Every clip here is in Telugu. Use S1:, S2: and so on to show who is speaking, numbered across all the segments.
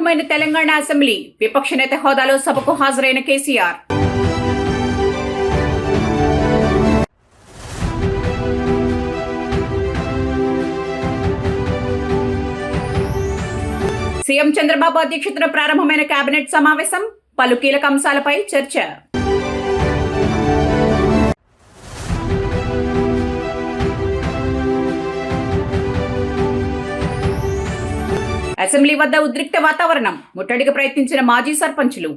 S1: ప్రారంభమైన తెలంగాణ అసెంబ్లీ విపక్ష నేత హోదాలో సభకు హాజరైన కేసీఆర్. సీఎం చంద్రబాబు అధ్యక్షతన ప్రారంభమైన కేబినెట్ సమావేశం, పలు కీలక అంశాలపై చర్చ. అసెంబ్లీ వద్ద ఉద్రిక్త వాతావరణం, ముట్టడికి ప్రయత్నించిన మాజీ సర్పంచులు.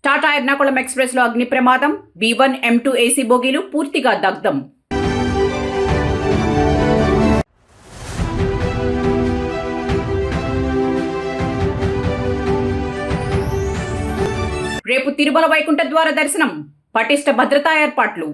S1: టాటా ఎర్నాకుళం ఎక్స్ప్రెస్ లో అగ్ని ప్రమాదం, B1, M2 AC బోగీలు పూర్తిగా దగ్ధం. రేపు తిరుమల వైకుంఠ ద్వార దర్శనం, పటిష్ట భద్రతా ఏర్పాట్లు.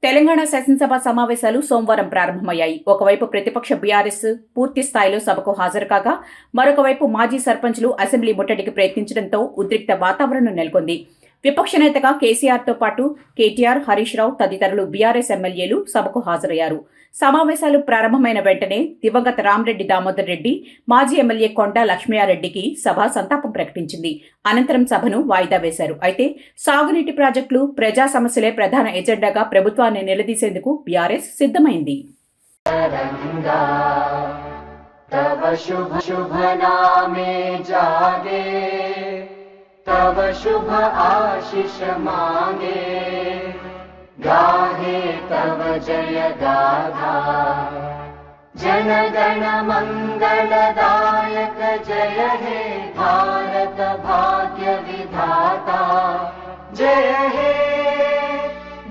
S1: తెలంగాణ శాసనసభ సమావేశాలు సోమవారం ప్రారంభమయ్యాయి. ఒకవైపు ప్రతిపక్ష బీఆర్ఎస్ పూర్తి స్థాయిలో సభకు హాజరు కాగా, మరొక వైపు మాజీ సర్పంచులు అసెంబ్లీ ముట్టడికి ప్రయత్నించడంతో ఉద్రిక్త వాతావరణం నెలకొంది. విపక్ష నేతగా కేసీఆర్తో పాటు కేటీఆర్, హరీష్ రావు తదితరులు బీఆర్ఎస్ ఎమ్మెల్యేలు సభకు హాజరయ్యారు. సమావేశాలు ప్రారంభమైన వెంటనే దివంగత రామరెడ్డి దామోదర్ రెడ్డి, మాజీ ఎమ్మెల్యే కొండా లక్ష్మయ్యారెడ్డికి సభ సంతాపం ప్రకటించింది. అనంతరం సభను వాయిదా వేశారు. అయితే సాగునీటి ప్రాజెక్టులు, ప్రజా సమస్యలే ప్రధాన ఎజెండాగా ప్రభుత్వాన్ని నిలదీసేందుకు బీఆర్ఎస్ సిద్ధమైంది.
S2: तव शुभ आशीष मांगे, गाहे तव जय गाथा, जन गण मंगलदायक जय हे भारत भाग्य विधाता, जय हे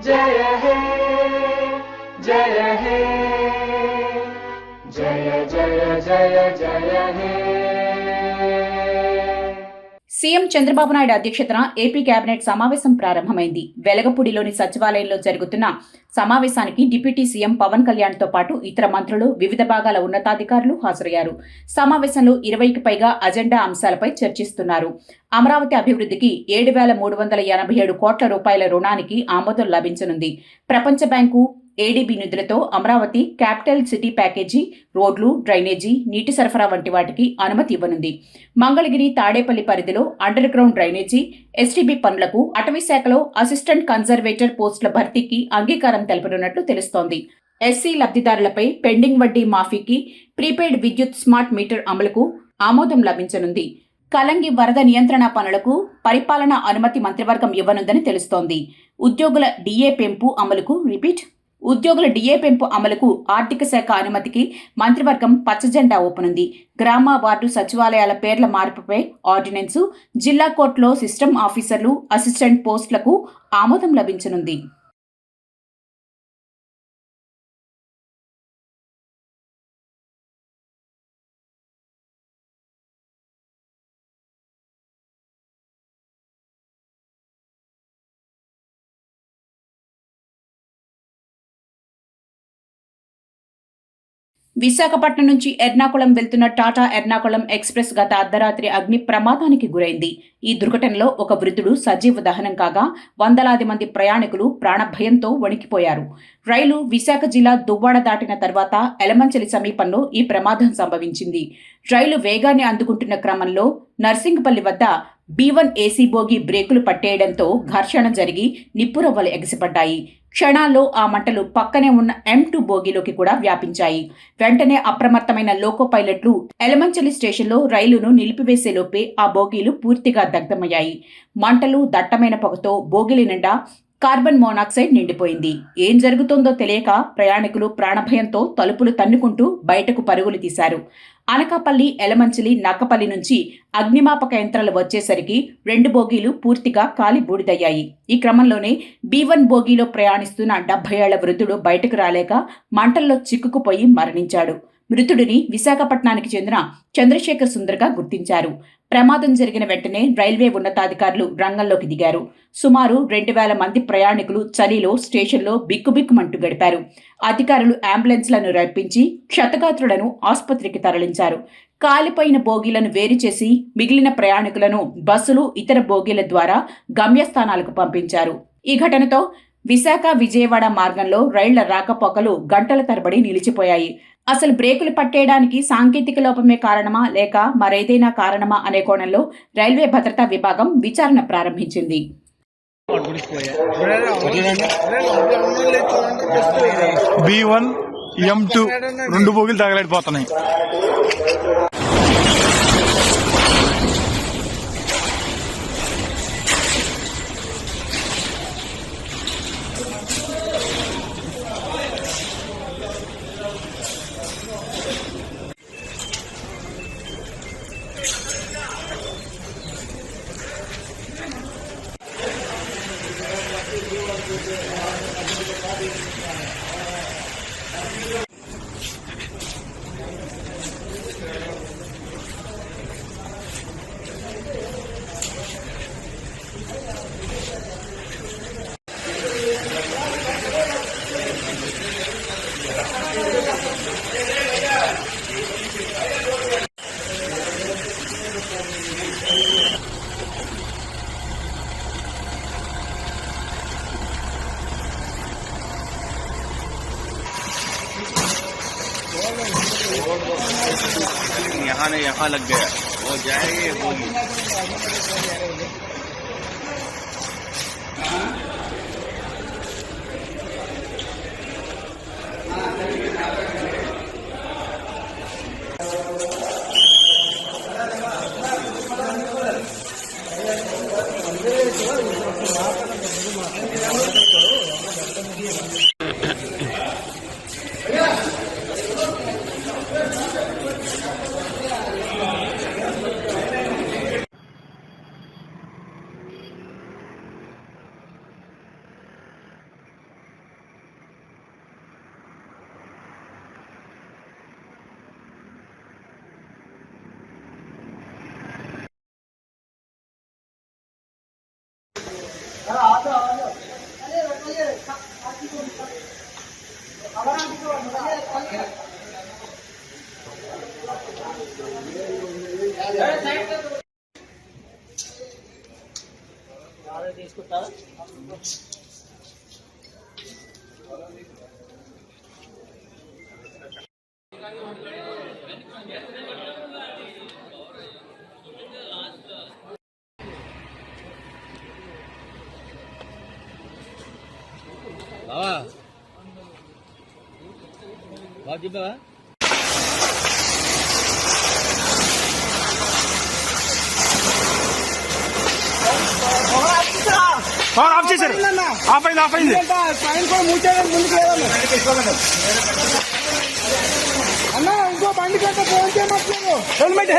S2: जय हे जय हे जय जय जय जय हे.
S1: సీఎం చంద్రబాబు నాయుడు అధ్యక్షతన ఏపీ కేబినెట్ సమావేశం ప్రారంభమైంది. వెలగపూడిలోని సచివాలయంలో జరుగుతున్న సమావేశానికి డిప్యూటీ సీఎం పవన్ కళ్యాణ్తో పాటు ఇతర మంత్రులు, వివిధ భాగాల ఉన్నతాధికారులు హాజరయ్యారు. సమావేశంలో 20కి పైగా అజెండా అంశాలపై చర్చిస్తున్నారు. అమరావతి అభివృద్ధికి 7,387 కోట్ల రూపాయల రుణానికి ఆమోదం లభించనుంది. ప్రపంచ బ్యాంకు, ఏడీబీ నిధులతో అమరావతి క్యాపిటల్ సిటీ ప్యాకేజీ, రోడ్లు, డ్రైనేజీ, నీటి సరఫరా వంటి వాటికి అనుమతి ఇవ్వనుంది. మంగళగిరి, తాడేపల్లి పరిధిలో అండర్ గ్రౌండ్ డ్రైనేజీ, ఎస్టీబీ పనులకు అటవీ శాఖలో అసిస్టెంట్ కన్జర్వేటర్ పోస్టుల భర్తీకి అంగీకారం తెలపనున్నట్లు తెలుస్తోంది. ఎస్సీ లబ్ధిదారులపై పెండింగ్ వడ్డీ మాఫీకి, ప్రీపెయిడ్ విద్యుత్ స్మార్ట్ మీటర్ అమలుకు ఆమోదం లభించనుంది. కలంగి వరద నియంత్రణ పనులకు పరిపాలనా అనుమతి మంత్రివర్గం ఇవ్వనుందని తెలుస్తోంది. ఉద్యోగుల డిఏ పెంపు అమలుకు ఆర్థిక శాఖ అనుమతికి మంత్రివర్గం పచ్చజెండా ఊపనుంది. గ్రామ, వార్డు సచివాలయాల పేర్ల మార్పుపై ఆర్డినెన్సు, జిల్లా కోర్టులో సిస్టమ్ ఆఫీసర్లు, అసిస్టెంట్ పోస్టులకు ఆమోదం లభించనుంది. విశాఖపట్నం నుంచి ఎర్నాకుళం వెళ్తున్న టాటా ఎర్నాకుళం ఎక్స్ప్రెస్ గత అర్ధరాత్రి అగ్ని ప్రమాదానికి గురైంది. ఈ దుర్ఘటనలో ఒక వృద్ధుడు సజీవ దహనం కాగా, వందలాది మంది ప్రయాణికులు ప్రాణభయంతో వణికిపోయారు. రైలు విశాఖ జిల్లా దువ్వాడ దాటిన తర్వాత ఎలమంచలి సమీపంలో ఈ ప్రమాదం సంభవించింది. రైలు వేగాన్ని అందుకుంటున్న క్రమంలో నర్సింగ్పల్లి వద్ద B1 AC బోగి బ్రేకులు పట్టేయడంతో ఘర్షణ జరిగి నిప్పురవ్వలు ఎగసిపడ్డాయి. క్షణాల్లో ఆ మంటలు పక్కనే ఉన్న M2 బోగిలోకి కూడా వ్యాపించాయి. వెంటనే అప్రమత్తమైన లోకో పైలట్లు ఎలమంచలి స్టేషన్లో రైలును నిలిపివేసేలోపే ఆ బోగీలు పూర్తిగా దగ్ధమయ్యాయి. మంటలు, దట్టమైన పొగతో బోగిలి నిండా కార్బన్ మోనాక్సైడ్ నిండిపోయింది. ఏం జరుగుతుందో తెలియక ప్రయాణికులు ప్రాణభయంతో తలుపులు తన్నుకుంటూ బయటకు పరుగులు తీశారు. అనకాపల్లి, ఎలమంచిలి, నక్కపల్లి నుంచి అగ్నిమాపక యంత్రాలు వచ్చేసరికి 2 బోగీలు పూర్తిగా కాలి బూడిదయ్యాయి. ఈ క్రమంలోనే B1 బోగీలో ప్రయాణిస్తున్న 70 ఏళ్ల వృద్ధుడు బయటకు రాలేక మంటల్లో చిక్కుకుపోయి మరణించాడు. మృతుడిని విశాఖపట్నానికి చెందిన చంద్రశేఖర్ సుందర్గా గుర్తించారు. ప్రమాదం జరిగిన వెంటనే రైల్వే ఉన్నతాధికారులు రంగంలోకి దిగారు. సుమారు 2,000 మంది ప్రయాణికులు చలిలో స్టేషన్లో బిక్కుబిక్కుమంటూ గడిపారు. అధికారులు అంబులెన్స్లను రప్పించి క్షతగాత్రులను ఆసుపత్రికి తరలించారు. కాలిపోయిన బోగీలను వేరు చేసి మిగిలిన ప్రయాణికులను బస్సులు ఇతర బోగీల ద్వారా గమ్యస్థానాలకు పంపించారు. ఈ ఘటనతో విశాఖ విజయవాడ మార్గంలో రైళ్ల రాకపోకలు గంటల తరబడి నిలిచిపోయాయి. అసలు బ్రేకులు పట్టేయడానికి సాంకేతిక లోపమే కారణమా లేక మరేదైనా కారణమా అనే కోణంలో రైల్వే భద్రతా విభాగం విచారణ ప్రారంభించింది.
S3: B1 M2 రెండు బోగిలు తగలడిపోతున్నాయి.
S4: यहाँ ने यहाँ लग गया, वो जाएगी होगी। బావా బాబు చెప్పావా
S3: ఆఫ్ చేశారు. ఆఫ్ అయింది.
S5: అన్నా ఇంకో బండి కంటే ఫోన్ చేయమట్లేదు.
S3: హెల్మెట్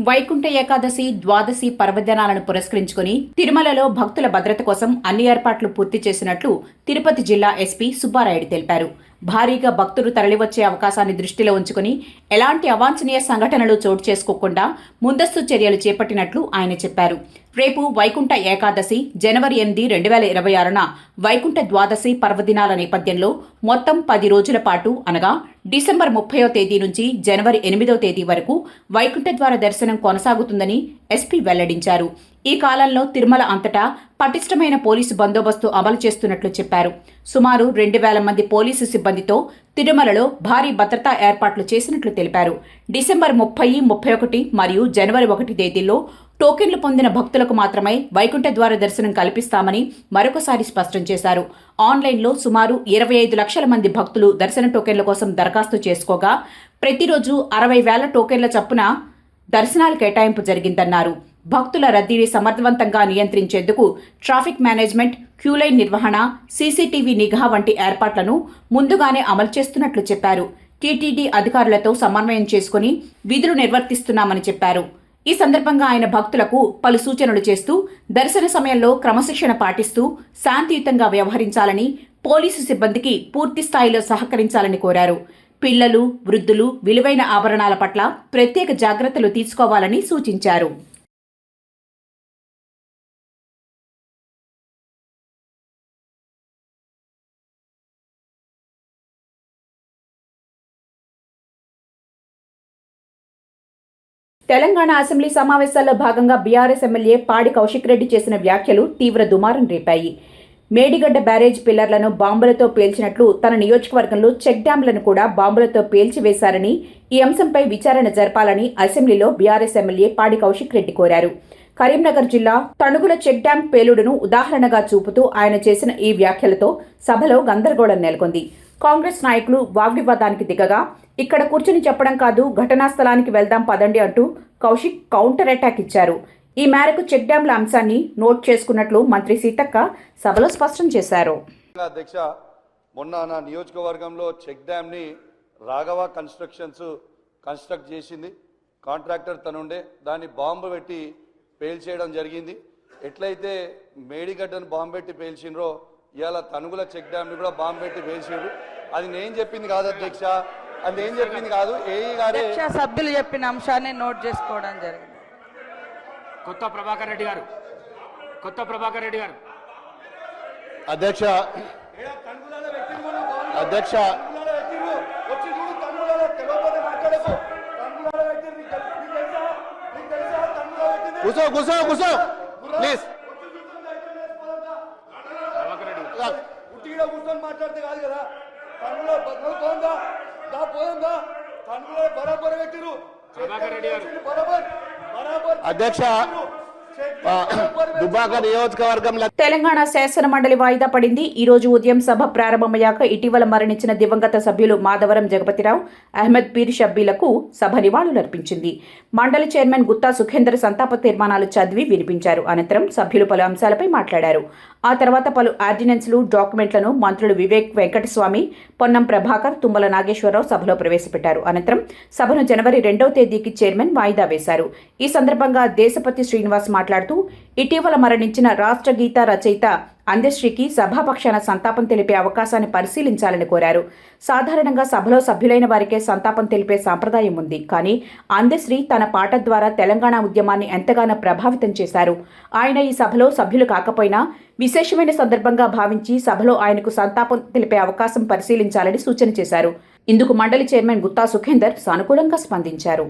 S1: వైకుంఠ ఏకాదశి, ద్వాదశి పర్వదినాలను పురస్కరించుకుని తిరుమలలో భక్తుల భద్రత కోసం అన్ని ఏర్పాట్లు పూర్తి చేసినట్లు తిరుపతి జిల్లా ఎస్పీ సుబ్బారాయుడు తెలిపారు. భారీగా భక్తులు తరలివచ్చే అవకాశాన్ని దృష్టిలో ఉంచుకుని ఎలాంటి అవాంఛనీయ సంఘటనలు చోటు చేసుకోకుండా ముందస్తు చర్యలు చేపట్టినట్లు ఆయన చెప్పారు. రేపు వైకుంఠ ఏకాదశి జనవరి 8, 2026న వైకుంఠ ద్వాదశి పర్వదినాల నేపథ్యంలో మొత్తం 10 రోజుల పాటు అనగా డిసెంబర్ 30వ తేదీ నుంచి జనవరి 8వ తేదీ వరకు వైకుంఠ ద్వార దర్శనం కొనసాగుతుందని ఎస్పీ వెల్లడించారు. ఈ కాలంలో తిరుమల అంతటా పటిష్టమైన పోలీసు బందోబస్తు అమలు చేస్తున్నట్లు చెప్పారు. సుమారు 2000 మంది పోలీసు సిబ్బందితో తిరుమలలో భారీ భద్రతా ఏర్పాట్లు చేసినట్లు తెలిపారు. డిసెంబర్ 30, 31 మరియు జనవరి 1 తేదీల్లో టోకెన్లు పొందిన భక్తులకు మాత్రమే వైకుంఠ ద్వార దర్శనం కల్పిస్తామని మరొకసారి స్పష్టం చేశారు. ఆన్లైన్లో సుమారు 25 లక్షల మంది భక్తులు దర్శన టోకెన్ల కోసం దరఖాస్తు చేసుకోగా ప్రతిరోజు 60,000 టోకెన్ల చొప్పున దర్శనాల కేటాయింపు జరిగిందన్నారు. భక్తుల రద్దీని సమర్థవంతంగా నియంత్రించేందుకు ట్రాఫిక్ మేనేజ్మెంట్, క్యూలైన్ నిర్వహణ, సీసీటీవీ నిఘా వంటి ఏర్పాట్లను ముందుగానే అమలు చేస్తున్నట్లు చెప్పారు. టీటీడీ అధికారులతో సమన్వయం చేసుకుని విధులు నిర్వర్తిస్తున్నామని చెప్పారు. ఈ సందర్భంగా ఆయన భక్తులకు పలు సూచనలు చేస్తూ దర్శన సమయంలో క్రమశిక్షణ పాటిస్తూ శాంతియుతంగా వ్యవహరించాలని, పోలీసు సిబ్బందికి పూర్తి స్థాయిలో సహకరించాలని కోరారు. పిల్లలు, వృద్ధులు విలువైన ఆభరణాల పట్ల ప్రత్యేక జాగ్రత్తలు తీసుకోవాలని సూచించారు. తెలంగాణ అసెంబ్లీ సమావేశాల్లో భాగంగా బీఆర్ఎస్ ఎమ్మెల్యే పాడి కౌశిక్ రెడ్డి చేసిన వ్యాఖ్యలు తీవ్ర దుమారం రేపాయి. మేడిగడ్డ బ్యారేజ్ పిల్లర్లను బాంబులతో పేల్చినట్లు తన నియోజకవర్గంలో చెక్ డ్యాంలను కూడా బాంబులతో పేల్చివేశారని, ఈ అంశంపై విచారణ జరపాలని అసెంబ్లీలో బీఆర్ఎస్ ఎమ్మెల్యే పాడి కౌశిక్ రెడ్డి కోరారు. కరీంనగర్ జిల్లా తణుగుల చెక్ డ్యాం పేలుడును ఉదాహరణగా చూపుతూ ఆయన చేసిన ఈ వ్యాఖ్యలతో సభలో గందరగోళం నెలకొంది. కాంగ్రెస్ నాయకులు వాగ్వివాదానికి దిగగా, ఇక్కడ కూర్చుని చెప్పడం కాదు, ఘటనా స్థలానికి వెళ్దాం పదండి అంటూ కౌశిక్ కౌంటర్ అటాక్ ఇచ్చారు. ఈ మేరకు చెక్ డ్యాంల అంశాన్ని నోట్ చేసుకున్నట్లు మంత్రి సీతక్క సభలో స్పష్టం చేశారు.
S6: అధ్యక్ష, మొన్న నా నియోజకవర్గంలో చెక్ డ్యామ్ని రాఘవ కన్స్ట్రక్ట్ చేసింది. కాంట్రాక్టర్ తనుండే దాన్ని బాంబు పెట్టి పేల్చేయడం జరిగింది. ఎట్లయితే మేడిగడ్డను బాంబు పెట్టి పేల్చిండ్రో ఇవాళ తణుగుల చెక్ డ్యామ్ని కూడా బాంబు పెట్టి పేల్చిండ్రు. అది నేను చెప్పింది కాదు అధ్యక్ష, అది నేను చెప్పింది కాదు, ఏఈ గారే
S7: సభ్యులు చెప్పిన అంశాన్ని నోట్ చేసుకోవడం జరిగింది.
S3: కొత్త ప్రభాకర్ రెడ్డి గారు
S6: అధ్యక్ష కూసో ప్లీజ్.
S5: కూర్చొని మాట్లాడితే కాదు కదా, బరాబర్ పెట్టిరు
S6: అధ్యక్ష, దుబ్బాక నియోజకవర్గంలో
S1: తెలంగాణ శాసన మండలి వాయిదా పడింది. ఈ రోజు ఉదయం సభ ప్రారంభమయ్యాక ఇటీవల మరణించిన దివంగత సభ్యులు మాధవరం జగపతిరావు, అహ్మద్ పీర్ షబ్బీలకు సభ నివాళులర్పించింది. మండలి చైర్మన్ గుత్తా సుఖేందర్ సంతాప తీర్మానాలు చదివి వినిపించారు. అనంతరం సభ్యులు పలు అంశాలపై మాట్లాడారు. ఆ తర్వాత పలు ఆర్డినెన్స్లు, డాక్యుమెంట్లను మంత్రులు వివేక్ వెంకటస్వామి, పొన్నం ప్రభాకర్, తుమ్మల నాగేశ్వరరావు సభలో ప్రవేశపెట్టారు. అనంతరం సభను జనవరి 2వ తేదీకి చైర్మన్ వాయిదా వేశారు. ఈ సందర్భంగా దేశపతి శ్రీనివాస్ మాట్లాడుతూ, ఇటీవల మరణించిన రాష్ట్ర గీత రచయిత అందశ్రీకి సభాపక్షాన సంతాపం తెలిపే అవకాశాన్ని పరిశీలించాలని కోరారు. సాధారణంగా సభలో సభ్యులైన వారికే సంతాపం తెలిపే సాంప్రదాయం ఉంది. కానీ అందశ్రీ తన పాట ద్వారా తెలంగాణ ఉద్యమాన్ని ఎంతగానో ప్రభావితం చేశారు. ఆయన ఈ సభలో సభ్యులు కాకపోయినా విశేషమైన సందర్భంగా భావించి సభలో ఆయనకు సంతాపం తెలిపే అవకాశం పరిశీలించాలని సూచన చేశారు. ఇందుకు మండలి చైర్మన్ గుత్తా సుఖేందర్ సానుకూలంగా స్పందించారు.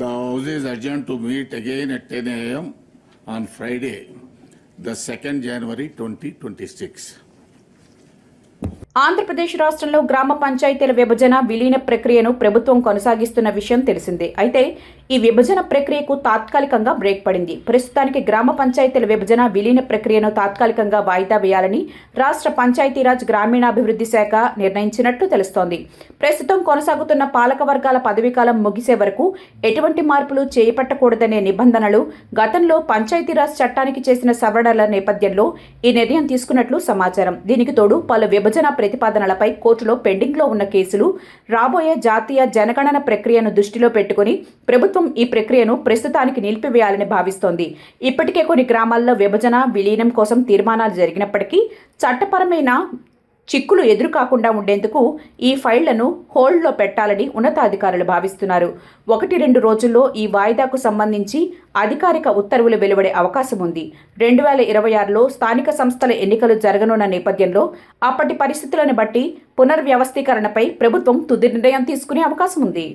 S8: The House is adjourned to meet again at 10 a.m. on Friday, the 2nd January 2026.
S1: Andhra Pradesh రాష్ట్రంలో గ్రామ పంచాయతీల విభజన, విలీన ప్రక్రియను ప్రభుత్వం కొనసాగిస్తున్న విషయం తెలిసిందే. అయితే ఈ విభజన ప్రక్రియకు తాత్కాలికంగా బ్రేక్ పడింది. ప్రస్తుతానికి గ్రామ పంచాయతీల విభజన, విలీన ప్రక్రియను తాత్కాలికంగా వాయిదా వేయాలని రాష్ట్ర పంచాయతీరాజ్ గ్రామీణాభివృద్ధి శాఖ నిర్ణయించినట్లు తెలుస్తోంది. ప్రస్తుతం కొనసాగుతున్న పాలక వర్గాల పదవీకాలం ముగిసే వరకు ఎటువంటి మార్పులు చేపట్టకూడదనే నిబంధనలు గతంలో పంచాయతీరాజ్ చట్టానికి చేసిన సవరణల నేపథ్యంలో ఈ నిర్ణయం తీసుకున్నట్లు సమాచారం. దీనికి తోడు పలు విభజన ప్రతిపాదనలపై కోర్టులో పెండింగ్లో ఉన్న కేసులు, రాబోయే జాతీయ జనగణన ప్రక్రియను దృష్టిలో పెట్టుకుని ప్రభుత్వం ఈ ప్రక్రియను ప్రస్తుతానికి నిలిపివేయాలని భావిస్తోంది. ఇప్పటికే కొన్ని గ్రామాల్లో విభజన, విలీనం కోసం తీర్మానాలు జరిగినప్పటికీ చట్టపరమైన చిక్కులు ఎదురుకాకుండా ఉండేందుకు ఈ ఫైళ్లను హోల్డ్లో పెట్టాలని ఉన్నతాధికారులు భావిస్తున్నారు. 1-2 రోజుల్లో ఈ వాయిదాకు సంబంధించి అధికారిక ఉత్తర్వులు వెలువడే అవకాశం ఉంది. 2026లో స్థానిక సంస్థల ఎన్నికలు జరగనున్న నేపథ్యంలో అప్పటి పరిస్థితులను బట్టి పునర్వ్యవస్థీకరణపై ప్రభుత్వం తుది నిర్ణయం తీసుకునే అవకాశం ఉంది.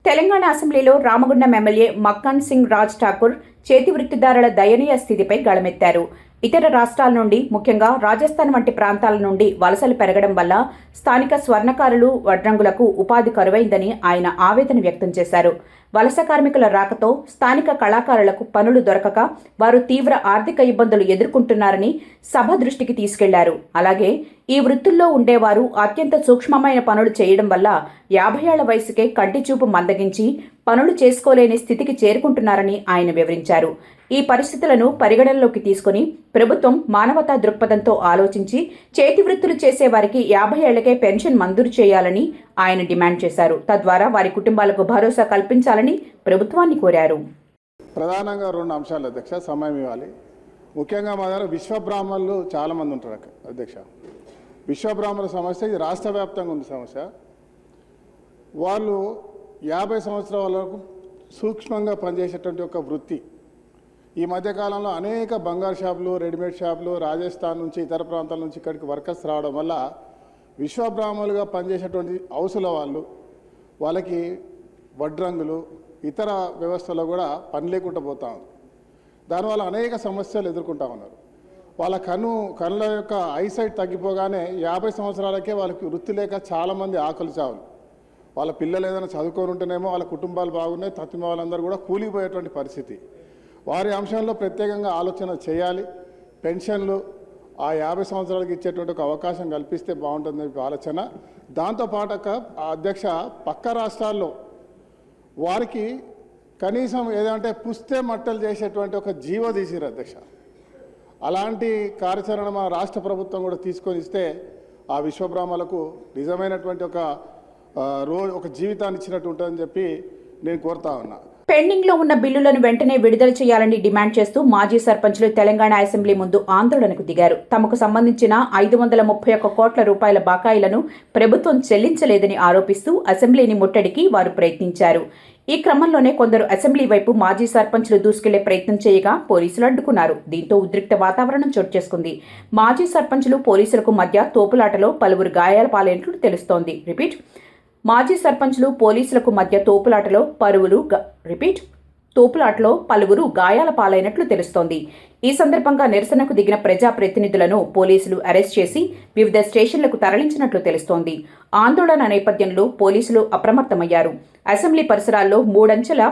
S1: తెలంగాణ అసెంబ్లీలో రామగుండం ఎమ్మెల్యే మక్కన్ సింగ్ రాజ్ ఠాకూర్ చేతి వృత్తిదారుల దయనీయ స్థితిపై గళమెత్తారు. ఇతర రాష్ట్రాల నుండి, ముఖ్యంగా రాజస్థాన్ వంటి ప్రాంతాల నుండి వలసలు పెరగడం వల్ల స్థానిక స్వర్ణకారులు, వడ్రంగులకు ఉపాధి కరువైందని ఆయన ఆవేదన వ్యక్తం చేశారు. వలస కార్మికుల రాకతో స్థానిక కళాకారులకు పనులు దొరకక వారు తీవ్ర ఆర్థిక ఇబ్బందులు ఎదుర్కొంటున్నారని సభ దృష్టికి తీసుకెళ్లారు. అలాగే ఈ వృత్తుల్లో ఉండేవారు అత్యంత సూక్ష్మమైన పనులు చేయడం వల్ల 50 ఏళ్ల వయసుకే కంటి చూపు మందగించి పనులు చేసుకోలేని స్థితికి చేరుకుంటున్నారని ఆయన వివరించారు. ఈ పరిస్థితులను పరిగణనలోకి తీసుకుని ప్రభుత్వం మానవతా దృక్పథంతో ఆలోచించి చేతి వృత్తులు చేసే వారికి 50 ఏళ్లకే పెన్షన్ మంజూరు చేయాలని ఆయన డిమాండ్ చేశారు. తద్వారా వారి కుటుంబాలకు భరోసా కల్పించాలని ప్రభుత్వాన్ని కోరారు.
S5: ప్రధానంగా 2 అంశాలు అధ్యక్ష, సమయం ఇవ్వాలి. ముఖ్యంగా మా దగ్గర విశ్వబ్రాహ్మణులు చాలామంది ఉంటారు అధ్యక్ష. విశ్వబ్రాహ్మణుల సమస్య ఇది రాష్ట్ర వ్యాప్తంగా ఉంది సమస్య. వాళ్ళు 50 సంవత్సరాల వరకు సూక్ష్మంగా పనిచేసేటువంటి ఒక వృత్తి. ఈ మధ్యకాలంలో అనేక బంగారు షాపులు, రెడీమేడ్ షాపులు, రాజస్థాన్ నుంచి ఇతర ప్రాంతాల నుంచి ఇక్కడికి వర్కర్స్ రావడం వల్ల విశ్వబ్రాహ్మణులుగా పనిచేసేటువంటి హౌసుల వాళ్ళకి వడ్రంగులు ఇతర వ్యవస్థలో కూడా పని లేకుండా పోతా ఉంది. దానివల్ల అనేక సమస్యలు ఎదుర్కొంటా ఉన్నారు. వాళ్ళ కళ్ళ యొక్క ఐసైట్ తగ్గిపోగానే 50 సంవత్సరాలకే వాళ్ళకి వృత్తి లేక చాలామంది ఆకలి చావులు. వాళ్ళ పిల్లలు ఏదైనా చదువుకొని ఉంటేనేమో వాళ్ళ కుటుంబాలు బాగున్నాయి, తత్తిమ వాళ్ళందరూ కూడా కూలిపోయేటువంటి పరిస్థితి. వారి అంశంలో ప్రత్యేకంగా ఆలోచన చేయాలి. పెన్షన్లు ఆ 50 సంవత్సరాలకి ఇచ్చేటువంటి ఒక అవకాశం కల్పిస్తే బాగుంటుంది ఆలోచన. దాంతోపాటు అధ్యక్ష, పక్క రాష్ట్రాల్లో వారికి కనీసం ఏదంటే పుస్తే మట్టలు చేసేటువంటి ఒక జీవో తీసిరు అధ్యక్ష. అలాంటి కార్యాచరణ మా రాష్ట్ర ప్రభుత్వం కూడా తీసుకొని ఇస్తే ఆ విశ్వబ్రాహ్మణులకు నిజమైనటువంటి ఒక జీవితాన్ని ఇచ్చినట్టు ఉంటుందని చెప్పి నేను కోరుతా ఉన్నా.
S1: పెండింగ్ లో ఉన్న బిల్లులను వెంటనే విడుదల చేయాలని డిమాండ్ చేస్తూ మాజీ సర్పంచులు తెలంగాణ అసెంబ్లీ ముందు ఆందోళనకు దిగారు. తమకు సంబంధించిన 531 కోట్ల రూపాయల బకాయిలను ప్రభుత్వం చెల్లించలేదని ఆరోపిస్తూ అసెంబ్లీని ముట్టడికి వారు ప్రయత్నించారు. ఈ క్రమంలోనే కొందరు అసెంబ్లీ వైపు మాజీ సర్పంచులు దూసుకెళ్లే ప్రయత్నం చేయగా పోలీసులు అడ్డుకున్నారు. దీంతో ఉద్రిక్త వాతావరణం చోటు చేసుకుంది. మాజీ సర్పంచులు పోలీసులకు మధ్య తోపులాటలో పలువురు గాయాల పాలైనట్లు తెలుస్తోంది. మాజీ సర్పంచులు పోలీసులకు మధ్య తోపులాటలో పలువురు గాయాల పాలైనట్లు తెలుస్తోంది. ఈ సందర్భంగా నిరసనకు దిగిన ప్రజాప్రతినిధులను పోలీసులు అరెస్ట్ చేసి వివిధ స్టేషన్లకు తరలించినట్లు తెలుస్తోంది. ఆందోళన నేపథ్యంలో పోలీసులు అప్రమత్తమయ్యారు. అసెంబ్లీ పరిసరాల్లో 3 అంచెల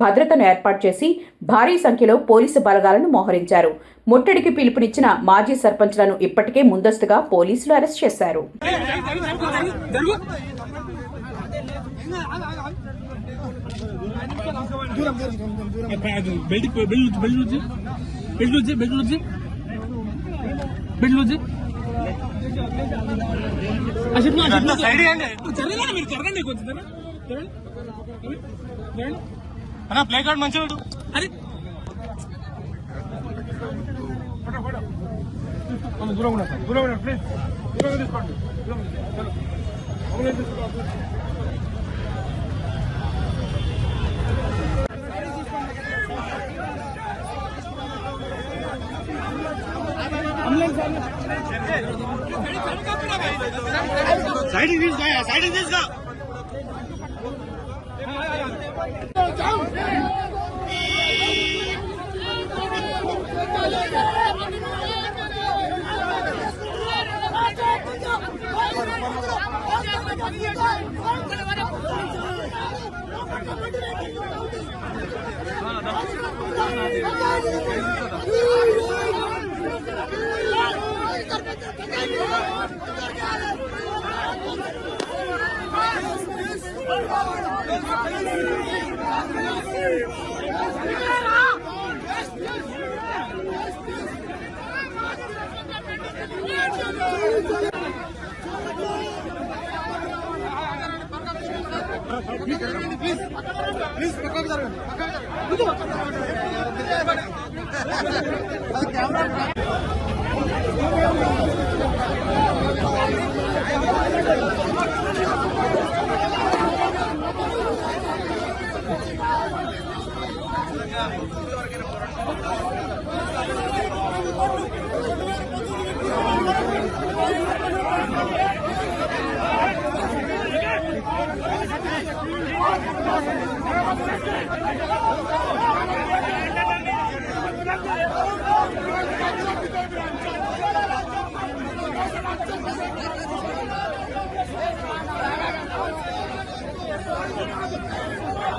S1: భద్రతను ఏర్పాటు చేసి భారీ సంఖ్యలో పోలీసు బలగాలను మోహరించారు. ముట్టడికి పిలుపునిచ్చిన మాజీ సర్పంచ్లను ఇప్పటికే ముందస్తుగా పోలీసులు అరెస్ట్ చేశారు.
S3: ప్లే కార్డ్ మంచిగా అరే దూరం ప్లీజ్ దూరం తీసుకోండి. సైడ్ తీసుకో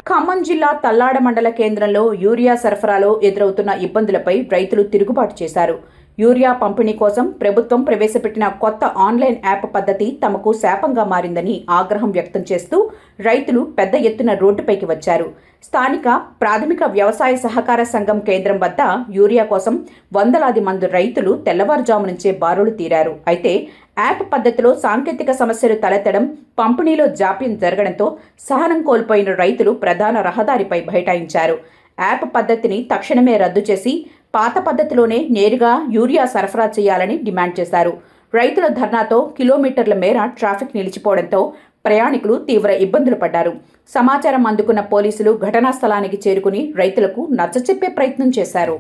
S3: ఖమ్మం జిల్లా తల్లాడ మండల కేంద్రంలో యూరియా సరఫరాలో ఎదురవుతున్న ఇబ్బందులపై రైతులు తిరుగుబాటు చేశారు.
S1: యూరియా పంపిణీ కోసం ప్రభుత్వం ప్రవేశపెట్టిన కొత్త ఆన్లైన్ యాప్ పద్ధతి తమకు శాపంగా మారిందని ఆగ్రహం వ్యక్తం చేస్తూ రైతులు పెద్ద ఎత్తున రోడ్డుపైకి వచ్చారు. స్థానిక ప్రాథమిక వ్యవసాయ సహకార సంఘం కేంద్రం వద్ద యూరియా కోసం వందలాది మంది రైతులు తెల్లవారుజాము నుంచే బారులు తీరారు. అయితే యాప్ పద్ధతిలో సాంకేతిక సమస్యలు తలెత్తడం, పంపిణీలో జాప్యం జరగడంతో సహనం కోల్పోయిన రైతులు ప్రధాన రహదారిపై బైఠాయించారు. యాప్ పద్ధతిని తక్షణమే రద్దు చేసి పాత పద్ధతిలోనే నేరుగా యూరియా సరఫరా చేయాలని డిమాండ్ చేశారు. రైతుల ధర్నాతో కిలోమీటర్ల మేర ట్రాఫిక్ నిలిచిపోవడంతో ప్రయాణికులు తీవ్ర ఇబ్బందులు పడ్డారు. సమాచారం అందుకున్న పోలీసులు ఘటనా స్థలానికి చేరుకుని రైతులకు నచ్చచెప్పే ప్రయత్నం చేశారు.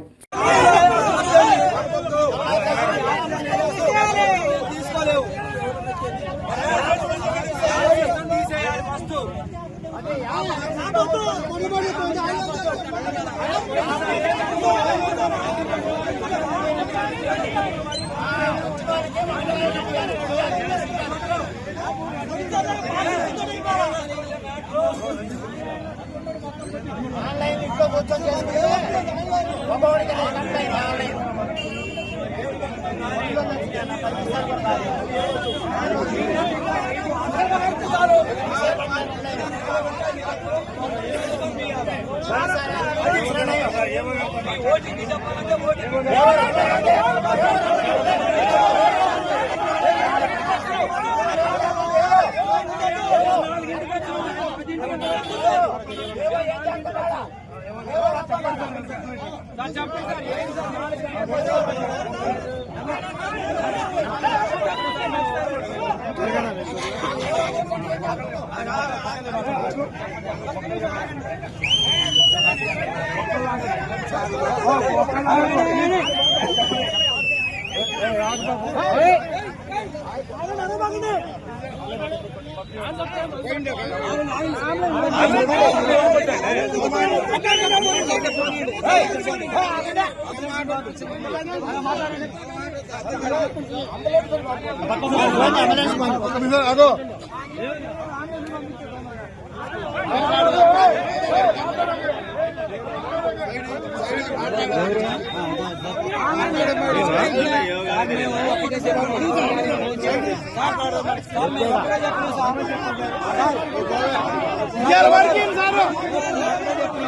S3: Working, sir.